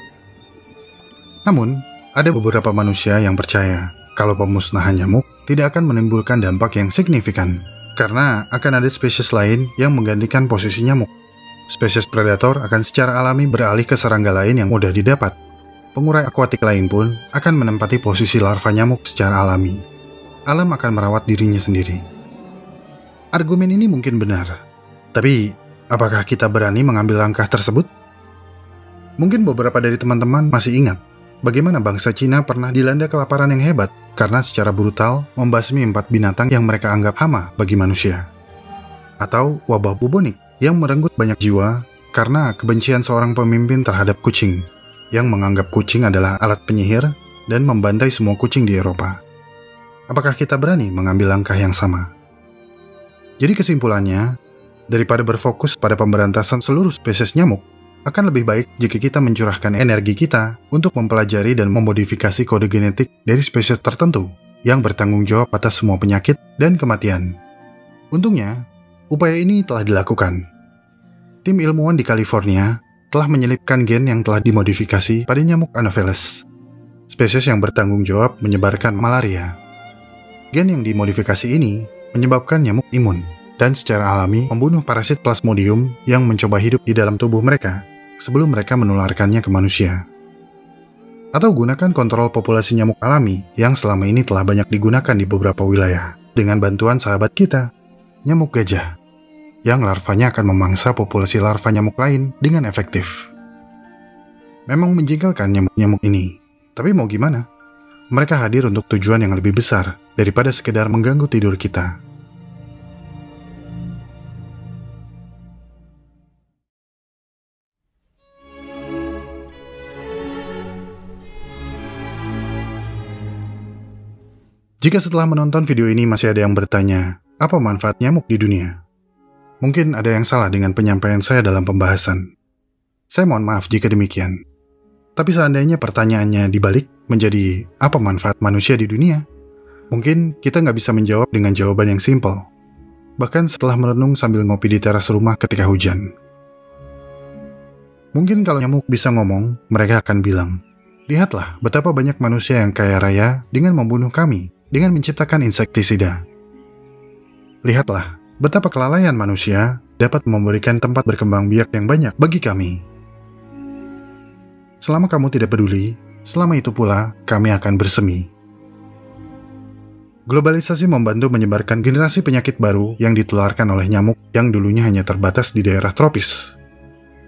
Namun, ada beberapa manusia yang percaya kalau pemusnahan nyamuk tidak akan menimbulkan dampak yang signifikan, karena akan ada spesies lain yang menggantikan posisi nyamuk. Spesies predator akan secara alami beralih ke serangga lain yang mudah didapat. Pengurai akuatik lain pun akan menempati posisi larva nyamuk secara alami. Alam akan merawat dirinya sendiri. Argumen ini mungkin benar, tapi apakah kita berani mengambil langkah tersebut? Mungkin beberapa dari teman-teman masih ingat bagaimana bangsa Cina pernah dilanda kelaparan yang hebat karena secara brutal membasmi 4 binatang yang mereka anggap hama bagi manusia. Atau wabah bubonik yang merenggut banyak jiwa karena kebencian seorang pemimpin terhadap kucing yang menganggap kucing adalah alat penyihir dan membantai semua kucing di Eropa. Apakah kita berani mengambil langkah yang sama? Jadi kesimpulannya, daripada berfokus pada pemberantasan seluruh spesies nyamuk, akan lebih baik jika kita mencurahkan energi kita untuk mempelajari dan memodifikasi kode genetik dari spesies tertentu yang bertanggung jawab atas semua penyakit dan kematian. Untungnya, upaya ini telah dilakukan. Tim ilmuwan di California telah menyelipkan gen yang telah dimodifikasi pada nyamuk Anopheles, spesies yang bertanggung jawab menyebarkan malaria. Gen yang dimodifikasi ini menyebabkan nyamuk imun dan secara alami membunuh parasit Plasmodium yang mencoba hidup di dalam tubuh mereka sebelum mereka menularkannya ke manusia. Atau gunakan kontrol populasi nyamuk alami yang selama ini telah banyak digunakan di beberapa wilayah dengan bantuan sahabat kita, nyamuk gajah, yang larvanya akan memangsa populasi larva nyamuk lain dengan efektif. Memang menjengkelkan nyamuk-nyamuk ini, tapi mau gimana? Mereka hadir untuk tujuan yang lebih besar daripada sekedar mengganggu tidur kita. Jika setelah menonton video ini masih ada yang bertanya, apa manfaat nyamuk di dunia? Mungkin ada yang salah dengan penyampaian saya dalam pembahasan. Saya mohon maaf jika demikian. Tapi seandainya pertanyaannya dibalik menjadi apa manfaat manusia di dunia? Mungkin kita nggak bisa menjawab dengan jawaban yang simpel. Bahkan setelah merenung sambil ngopi di teras rumah ketika hujan. Mungkin kalau nyamuk bisa ngomong, mereka akan bilang, lihatlah betapa banyak manusia yang kaya raya dengan membunuh kami, dengan menciptakan insektisida. Lihatlah betapa kelalaian manusia dapat memberikan tempat berkembang biak yang banyak bagi kami. Selama kamu tidak peduli, selama itu pula kami akan bersemi. Globalisasi membantu menyebarkan generasi penyakit baru yang ditularkan oleh nyamuk yang dulunya hanya terbatas di daerah tropis.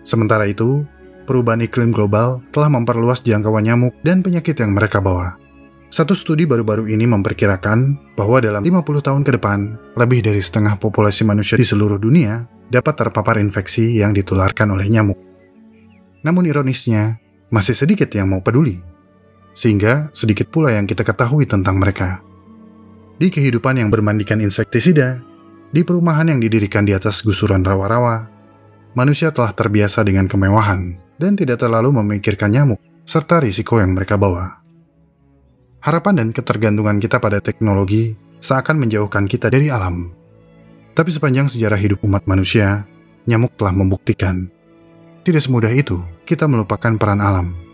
Sementara itu, perubahan iklim global telah memperluas jangkauan nyamuk dan penyakit yang mereka bawa. Satu studi baru-baru ini memperkirakan bahwa dalam 50 tahun ke depan, lebih dari setengah populasi manusia di seluruh dunia dapat terpapar infeksi yang ditularkan oleh nyamuk. Namun ironisnya, masih sedikit yang mau peduli. Sehingga sedikit pula yang kita ketahui tentang mereka. Di kehidupan yang bermandikan insektisida, di perumahan yang didirikan di atas gusuran rawa-rawa, manusia telah terbiasa dengan kemewahan dan tidak terlalu memikirkan nyamuk serta risiko yang mereka bawa. Harapan dan ketergantungan kita pada teknologi seakan menjauhkan kita dari alam. Tapi sepanjang sejarah hidup umat manusia, nyamuk telah membuktikan tidak semudah itu kita melupakan peran alam.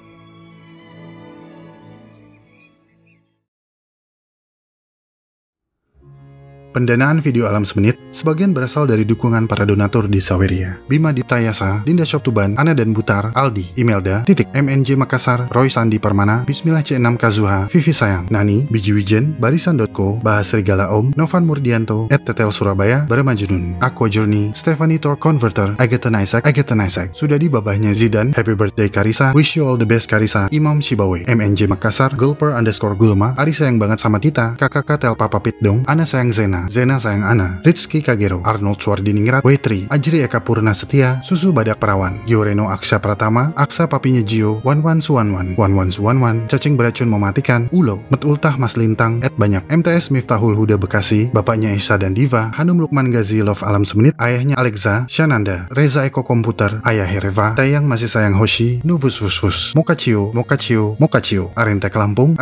Pendanaan video Alam Semenit sebagian berasal dari dukungan para donatur di Saweria, Bima Ditayasa, Dinda Shop Tuban, Ana dan Butar, Aldi, Imelda, MNJ Makassar, Roy Sandi Permana, Bismillah C6 Kazuha, Vivi Sayang, Nani, Biji Wijen, Barisan.co, Bahas Serigala Om, Novan Murdianto, Tetel Surabaya, Barmajunun, Aqua Journey, Stephanie Tor Converter, Agatha Isaac, Sudadi Babahnya Zidan, Happy Birthday Karisa, Wish you all the best Karisa, Imam Shibawe, MNJ Makassar, Gulper_Gulma, Ari sayang banget sama Tita, Kakak Telpa Papit Dong, Ana sayang Zena sayang Ana, Rizky Kagero, Arnold Suardiningrat, Wetri, Ajri Eka Purna Setia, Susu Badak Perawan, Gioreno Aksya Pratama, Aksa Papinya Gio, Wanwan Suwanwan, Cacing Beracun Mematikan, Ulo, Metultah Mas Lintang, Banyak, MTS Miftahul Huda Bekasi, Bapaknya Isa dan Diva, Hanum Lukman Gazi Love Alam Semenit, Ayahnya Alexa, Shananda, Reza Eko Komputer, Ayah Hereva, Tayang Masih Sayang Hoshi, Nuvus Fusfus, Mokachio, Arintek Lampung,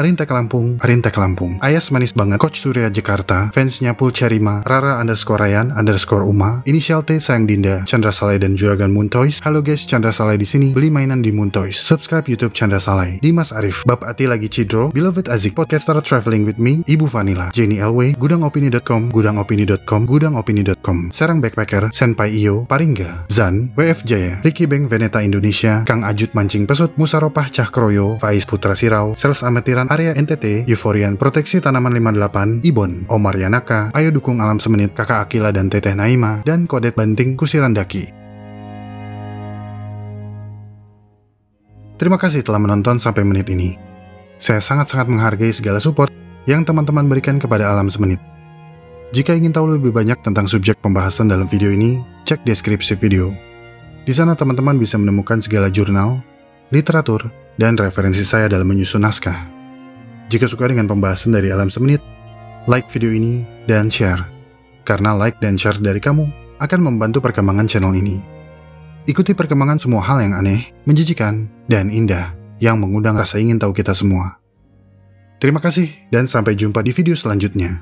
Ayas Manis Banget, Coach Surya Jakarta, fansnya Pul Charima, Rara_Ryan_Uma, Inisial T sayang Dinda, Chandra Saleh dan Juragan Muntoys. Halo guys, Chandra Saleh di sini. Beli mainan di Muntoys. Subscribe YouTube Chandra Saleh. Dimas Arif, Bab Ati lagi Cidro, Beloved Azik, Podcaster Traveling with Me, Ibu Vanilla, Jenny LW, Gudangopini.com, Serang Backpacker, Senpai Iyo, Paringga, Zan, WF Jaya, Ricky Beng Veneta Indonesia, Kang Ajut Mancing Pesut, Musaropah Cah Kroyo, Faiz Putra Sirau, Sales Ametiran Area NTT, Euforian Proteksi Tanaman 58, Ibon, Omar Yanaka, Ayo dukung Alam Semenit, Kakak Akila dan Teteh Naima, dan Kodet Banting Kusirandaki. Terima kasih telah menonton sampai menit ini. Saya sangat-sangat menghargai segala support yang teman-teman berikan kepada Alam Semenit. Jika ingin tahu lebih banyak tentang subjek pembahasan dalam video ini, cek deskripsi video. Di sana teman-teman bisa menemukan segala jurnal, literatur, dan referensi saya dalam menyusun naskah. Jika suka dengan pembahasan dari Alam Semenit, like video ini dan share, karena like dan share dari kamu akan membantu perkembangan channel ini. Ikuti perkembangan semua hal yang aneh, menjijikan, dan indah yang mengundang rasa ingin tahu kita semua. Terima kasih dan sampai jumpa di video selanjutnya.